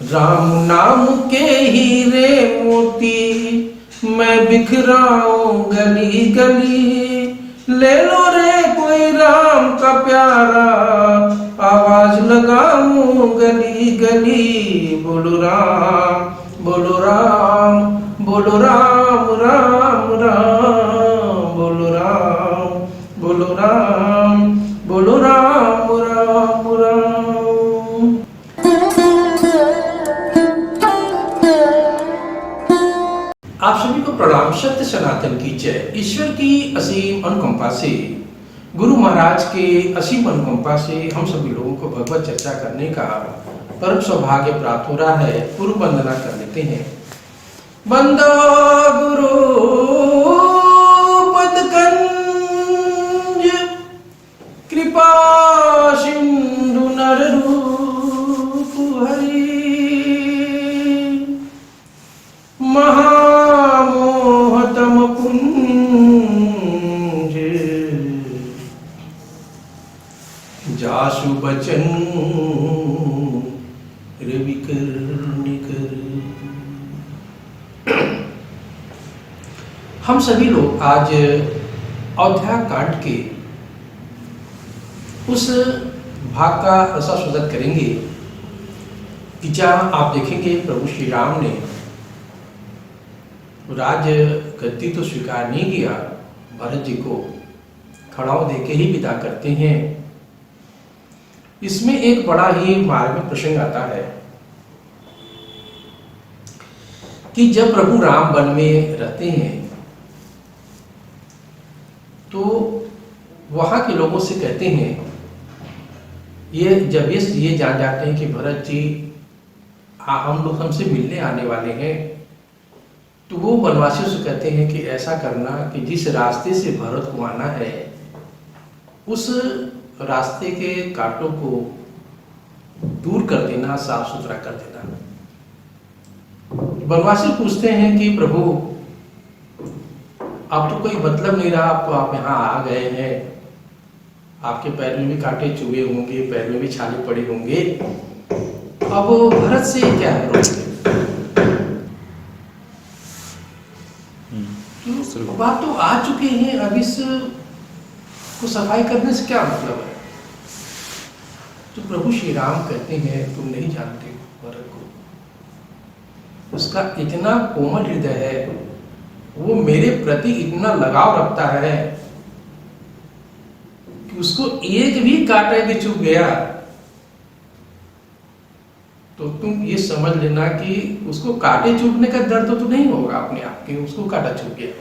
राम नाम के हीरे मोती मैं बिखराऊं गली गली। ले लो रे कोई राम का प्यारा, आवाज लगाऊं गली गली। बोलो राम बोलो राम बोलो राम राम राम। बोलो राम बोलो राम बोलो राम राम राम। आप सभी को प्रणाम। सत्य सनातन की जय। ईश्वर की असीम अनुकंपा से, गुरु महाराज के असीम अनुकंपा से हम सभी लोगों को भगवत चर्चा करने का परम सौभाग्य प्राप्त हो रहा है। पूर्व वंदना कर लेते हैं। वंदो गुरु पदकंज कृपा सिंधु नर रूप हरि। महामोहतम कुंज जासु बचन रविकर निकर। हम सभी लोग आज अयोध्या कांड के उस भाग का रसास्वादन करेंगे कि जहाँ आप देखेंगे प्रभु श्री राम ने राज गद्दी तो स्वीकार नहीं किया, भरत जी को खड़ाऊ देके ही विदा करते हैं। इसमें एक बड़ा ही मार्मिक प्रसंग आता है कि जब प्रभु राम वन में रहते हैं तो वहां के लोगों से कहते हैं, जब ये जान जाते हैं कि भरत जी हम लोग हमसे मिलने आने वाले हैं, तो वो वनवासियों से कहते हैं कि ऐसा करना कि जिस रास्ते से भरत को आना है उस रास्ते के कांटों को दूर कर देना, साफ सुथरा कर देना। वनवासी पूछते हैं कि प्रभु अब तो कोई मतलब नहीं रहा, आप यहाँ आ गए हैं, आपके पैर में भी कांटे चुभे होंगे, पैर में भी छाले पड़े होंगे, अब भरत से क्या करोगे? बात तो आ चुके हैं, अब इस को सफाई करने से क्या मतलब है? तो प्रभु श्री राम कहते हैं, तुम नहीं जानते भरत को, उसका इतना कोमल हृदय है, वो मेरे प्रति इतना लगाव रखता है कि उसको एक भी कांटा यदि चुभ गया तो तुम ये समझ लेना कि उसको कांटे चुभने का दर्द तो नहीं होगा अपने आप के, उसको कांटा चुभ गया।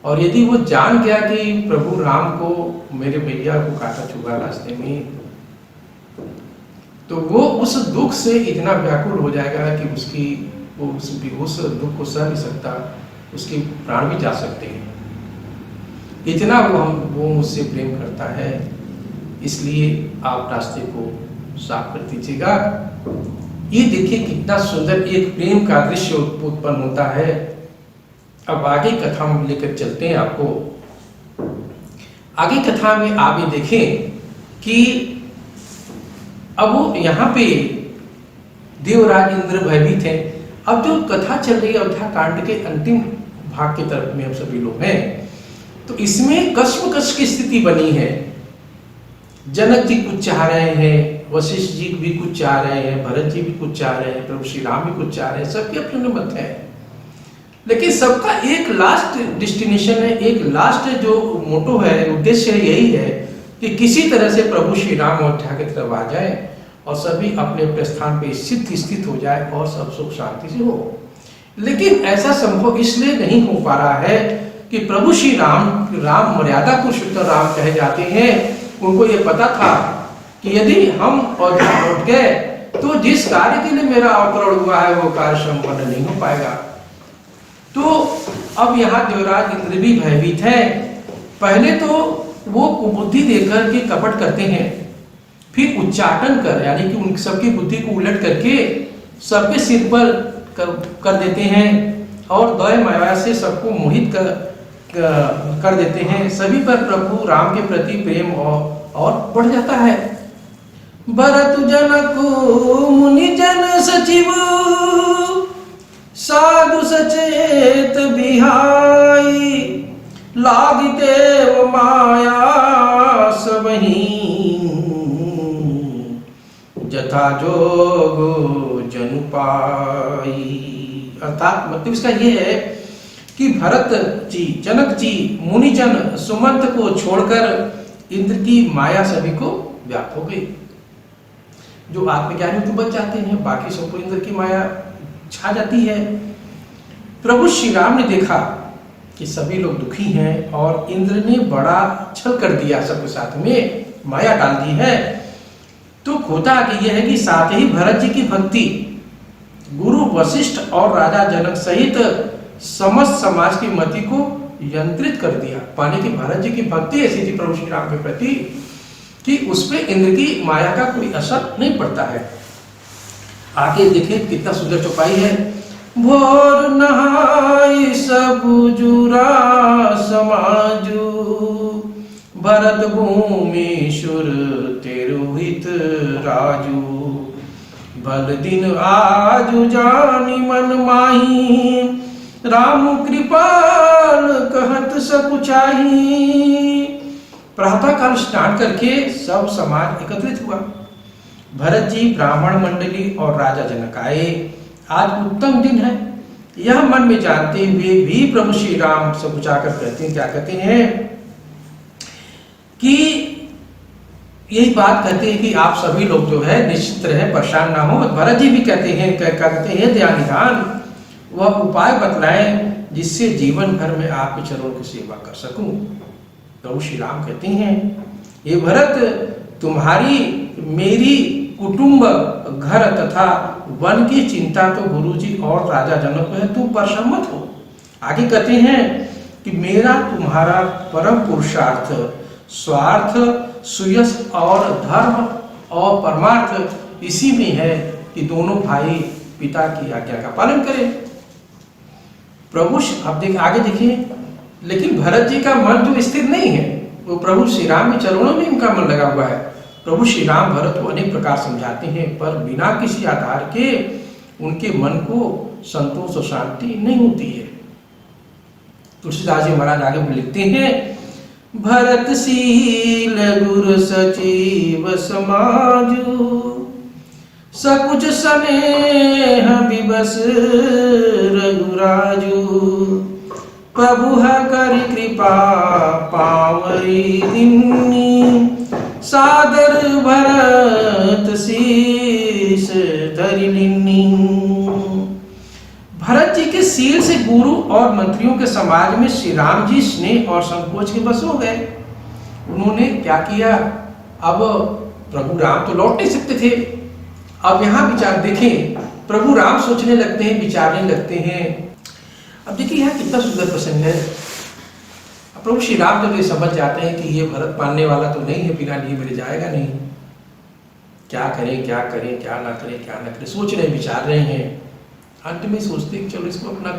और यदि वो जान गया कि प्रभु राम को, मेरे भैया को कांटा चुभा रास्ते में, तो वो उस दुख से इतना व्याकुल हो जाएगा कि वो उस दुख को सह नहीं सकता, उसके प्राण भी जा सकते हैं। इतना वो मुझसे प्रेम करता है, इसलिए आप रास्ते को साफ कर दीजिएगा। ये देखिए कितना सुंदर एक प्रेम का दृश्य उत्पन्न होता है। अब आगे कथा में लेकर चलते हैं आपको। आगे कथा में आप ये देखें कि अब वो यहाँ पे देवराज इंद्र भयभीत हैं। अब जो कथा चल रही है अयोध्या कांड के अंतिम भाग की तरफ में हम सभी लोग हैं, तो इसमें कश्मकश की स्थिति बनी है। जनक जी कुछ चाह रहे हैं, वशिष्ठ जी भी कुछ चाह रहे हैं, भरत जी भी कुछ चाह रहे हैं, प्रभु श्री राम भी कुछ चाह रहे हैं, सबके अपने मत है, लेकिन सबका एक लास्ट डेस्टिनेशन है, एक लास्ट जो मोटो है, उद्देश्य यही है कि किसी तरह से प्रभु श्री राम अयोध्या की तरफ आ जाए और सभी अपने अपने स्थान पे स्थित हो जाए और सब सुख शांति से हो। लेकिन ऐसा संभव इसलिए नहीं हो पा रहा है कि प्रभु श्री राम मर्यादा पुरुषोत्तम राम कहे जाते हैं। उनको ये पता था कि यदि हम अयोध्या लौट गए तो जिस कार्य के लिए मेरा अवतरण हुआ है वो कार्य संपन्न नहीं हो पाएगा। तो अब यहाँ देवराज इंद्र भी भयभीत है। पहले तो वो कुबुद्धि देकर के कपट करते हैं, फिर उच्चाटन कर, यानी कि उन सबकी बुद्धि को उलट करके सबके सिर पर कर देते हैं और दया माया से सबको मोहित कर देते हैं। सभी पर प्रभु राम के प्रति प्रेम और बढ़ जाता है। भरत जनक मुनि जन तिहाई, लागते वो माया सबही, जथा जोग जन पाई। अर्थात मतलब इसका ये है कि भरत जी, जनक जी, मुनिजन सुमंत को छोड़कर इंद्र की माया सभी को व्याप्त हो गई। जो आत्मज्ञानी तो बच जाते हैं, बाकी सबको इंद्र की माया छा जाती है। प्रभु श्री राम ने देखा कि सभी लोग दुखी हैं और इंद्र ने बड़ा छल कर दिया, सबके साथ में माया डाल दी है। तो होता आगे यह है कि साथ ही भरत जी की भक्ति गुरु वशिष्ठ और राजा जनक सहित समस्त समाज की मति को यंत्रित कर दिया। पाने की भरत जी की भक्ति ऐसी थी प्रभु श्री राम के प्रति कि उसपे इंद्र की माया का कोई असर नहीं पड़ता है। आगे देखिए कितना सुंदर चौपाई है। भोर नहाई सब जुरा समाजू, भरत भूमिशुर तेरोहित राजू, भल दिन आजु जानी मन माही, राम कृपाल कहत सब चाही। प्रातः काल स्नान करके सब समाज एकत्रित हुआ। भरत जी, ब्राह्मण मंडली और राजा जनक आए। आज उत्तम दिन है, यह मन में जानते हुए भी प्रभु श्री राम सब बुझाकर कहते हैं, क्या कहते हैं कि यही बात कहते हैं कि आप सभी लोग जो है निश्चित रहे, परेशान ना हो। भरत जी भी कहते हैं, कहते हैं ध्यान निधान वह उपाय बतलाएं जिससे जीवन भर में आपके चरणों की सेवा कर सकूं। प्रभु श्री राम कहते हैं, ये भरत, तुम्हारी मेरी कुटुंब घर तथा वन की चिंता तो गुरुजी और राजा जनक को है, तुम परेशान मत हो। आगे कहते हैं कि मेरा तुम्हारा परम पुरुषार्थ स्वार्थ सुयश और धर्म और परमार्थ इसी में है कि दोनों भाई पिता की आज्ञा का पालन करें। प्रभु अब आगे देखिए, लेकिन भरत जी का मन जो स्थिर नहीं है, वो प्रभु श्री राम के चरणों में उनका मन लगा हुआ है। प्रभु श्री राम भरत को अनेक प्रकार समझाते हैं, पर बिना किसी आधार के उनके मन को संतोष और शांति नहीं होती है। तुलसीदास जी महाराज आगे भी लिखते हैं, भरत शील गुरु सचिव समाजू, सकुच स्नेह विवश रघुराजू, प्रभु कर कृपा पावरी दिन्नी, सादर भरत शीस धरिलिन्नी। भरत जी के शील से गुरु और मंत्रियों के समाज में श्री राम जी स्नेह और संकोच के बस हो गए। उन्होंने क्या किया, अब प्रभु राम तो लौट नहीं सकते थे। अब यहाँ विचार देखें, प्रभु राम सोचने लगते हैं, विचारने लगते हैं। अब देखिए यहाँ कितना सुंदर प्रसंग है। प्रभु श्री राम जब ये समझ जाते हैं कि ये भरत मानने वाला तो नहीं है, बिना लिए मेरे जाएगा नहीं, क्या करें क्या करें, क्या ना करें क्या ना करें, सोच रहे विचार रहे हैं। अंत में सोचते कि चलो इसको अपना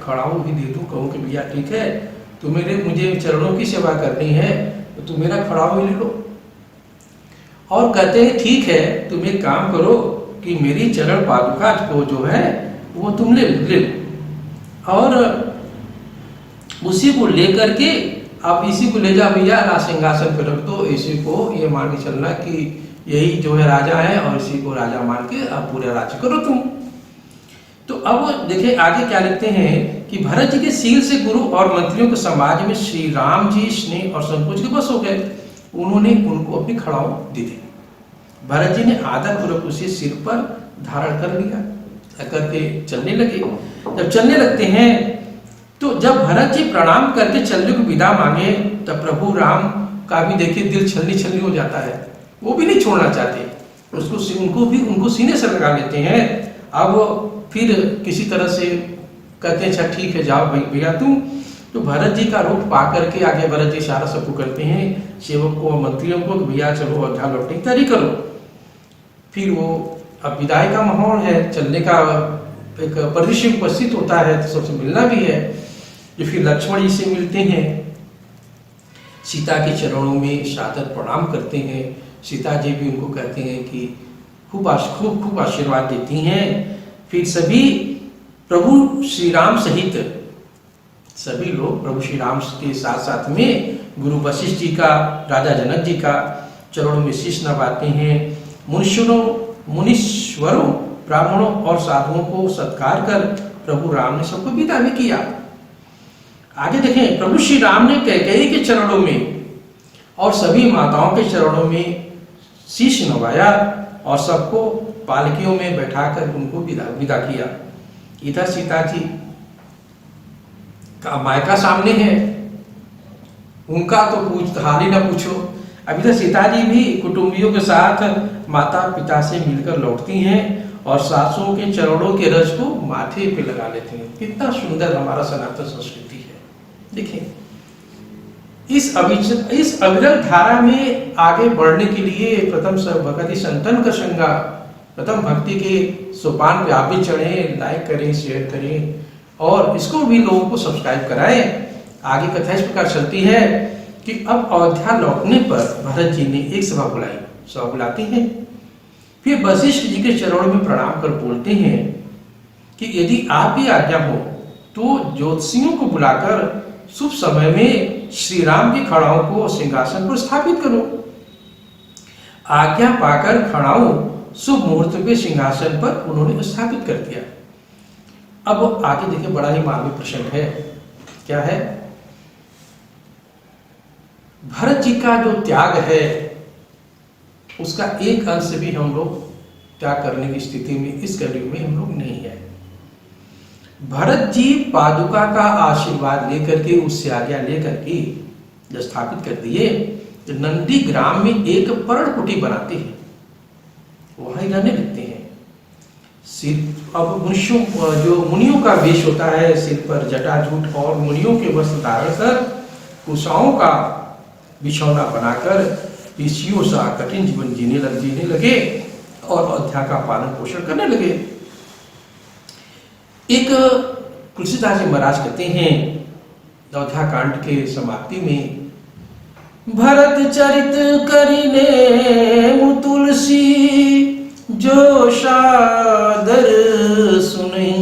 खड़ाऊ भी दे दूं, कहूँ कि भैया ठीक है, तो मुझे चरणों की सेवा करनी है तो तुम मेरा खड़ाऊ ले लो। और कहते हैं ठीक है, तुम एक काम करो कि मेरी चरण पादुका को जो है वो तुम ले लो, और उसी को लेकर के आप इसी को ले जा भैया, राज सिंहासन पर रख दो, इसी को ये मान के चलना कि यही जो है राजा है, और इसी को राजा मान के अब पूरा राज्य करो तुम। तो अब देखिए आगे क्या लिखते हैं कि भरत जी के शील से गुरु और मंत्रियों के समाज में श्री राम जी स्नेह और संकोच के बस हो गए। उन्होंने उनको अपनी खड़ाऊ दे दी। भरत जी ने आदर पूर्वक उसे सिर पर धारण कर लिया, करके चलने लगे। जब चलने लगते हैं तो जब भरत जी प्रणाम करके चलने को विदा मांगे, तब प्रभु राम का भी देखिए दिल छलनी छलनी हो जाता है, वो भी नहीं छोड़ना चाहते उसको, उनको सीने से लगा लेते हैं। अब फिर किसी तरह से कहते हैं अच्छा ठीक है जाओ भैया तुम। तो भरत जी का रूप पा करके आगे भरत जी सारा सबको करते हैं, सेवक को और मंत्रियों को, भैया चलो अयोध्या लौटने की तैयारी करो। फिर वो अब विदाई का माहौल है, चलने का एक परिदृश्य उपस्थित होता है, तो सबसे मिलना भी है। जो फिर लक्ष्मण जी से मिलते हैं, सीता के चरणों में सादर प्रणाम करते हैं। सीता जी भी उनको कहते हैं कि खूब आशीर्वाद देती हैं। फिर सभी प्रभु श्री राम सहित सभी लोग प्रभु श्री राम के साथ साथ में गुरु वशिष्ठ जी का, राजा जनक जी का चरणों में शीश नवाते हैं। मुनीश्वरों, ब्राह्मणों और साधुओं को सत्कार कर प्रभु राम ने सबको विदा भी किया। आगे देखें, प्रभु श्री राम ने कैकेयी के चरणों में और सभी माताओं के चरणों में शीश नवाया और सबको पालकियों में बैठाकर उनको विदा किया। इधर सीता जी का मायका सामने है, उनका तो हाल ही ना पूछो। अभी तो सीता जी भी कुटुंबियों के साथ माता पिता से मिलकर लौटती हैं और सासुओं के चरणों के रस को माथे पे लगा लेती हैं। कितना सुंदर हमारा सनातन संस्कृति है। देखिए, इस अविरल धारा में आगे बढ़ने के लिए प्रथम भक्ति संतन का संगा, प्रथम भक्ति के सोपान पे आप भी चढ़े, लाइक करें, शेयर करें और इसको भी लोगों को सब्सक्राइब कराएं। आगे कथा इस प्रकार चलती है कि अब अयोध्या लौटने पर भरत जी ने एक सभा बुलाई। सभा बुलाते हैं, फिर वशिष्ठ जी के चरणों में प्रणाम कर बोलते हैं कि यदि आपकी आज्ञा हो तो ज्योतिषियों को बुलाकर शुभ समय में श्री राम की खड़ाओं को सिंहासन पर स्थापित करो। आज्ञा पाकर खड़ाओं शुभ मुहूर्त पे सिंहासन पर उन्होंने स्थापित कर दिया। अब आगे देखिए, बड़ा ही मार्मिक प्रश्न है। क्या है? भरत जी का जो त्याग है उसका एक अंश भी हम लोग त्याग करने की स्थिति में इस कलयुग में हम लोग नहीं है। भरत जी पादुका का आशीर्वाद लेकर के, उससे आज्ञा लेकर के जब स्थापित कर दिए तो नंदी ग्राम में एक पर्णकुटी बनाते हैं, वहां ही रहने लगते हैं। सिर अब मुनियों का वेश होता है, सिर पर जटाजूट और मुनियों के वस्त्र धारण कर कुशाओं का बिछौना बनाकर ऋषियों सा कठिन जीवन जीने लगे और अयोध्या का पालन पोषण करने लगे। एक तुलसीदास जी महाराज कहते हैं अयोध्या कांड के समाप्ति में, भरत चरित करिने मु तुलसी जो सादर सुनई,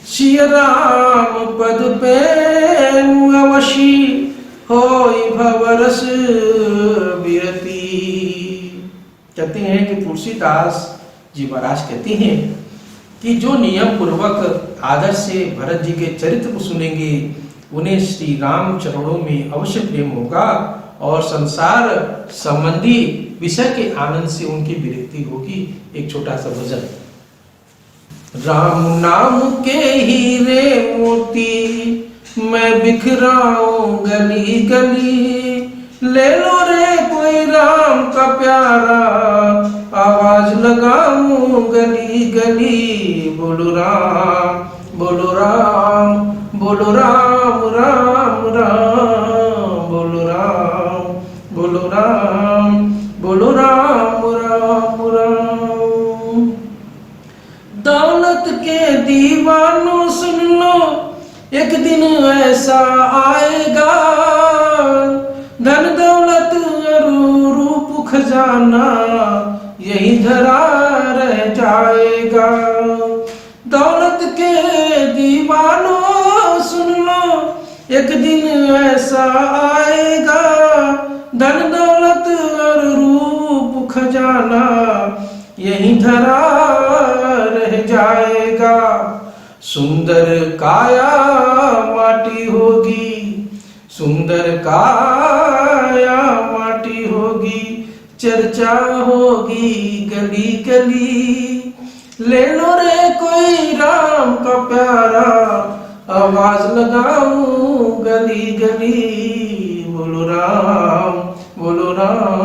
सिय राम पद पे अवशी होई भवरस बिरती। कहते हैं कि तुलसीदास जी महाराज कहते हैं कि जो नियम पूर्वक आदर से भरत जी के चरित्र को सुनेंगे उन्हें श्री राम चरणों में अवश्य प्रेम होगा और संसार संबंधी विषय के आनंद से उनकी विरक्ति होगी। एक छोटा सा भजन। राम नाम के हीरे मोती मैं बिखराऊं गली गली, ले लो रे कोई राम का प्यारा, आवाज लगाऊं गली गली, बोलो राम बोलो राम बोलो राम राम राम, बोलो राम बोलो राम बोलो राम राम राम। दौलत के दीवानों सुन लो, एक दिन ऐसा आएगा, धन दौलत रूप खजाना यही धरा रह जाएगा। दौलत के दीवानों सुन लो, एक दिन ऐसा आएगा, धन दौलत और रूप खजाना यही धरा रह जाएगा। सुंदर काया माटी होगी, सुंदर काया माटी होगी, चर्चा होगी गली गली, ले लो रे कोई राम का प्यारा, आवाज लगाऊं गली गली, बोलो राम बोलो राम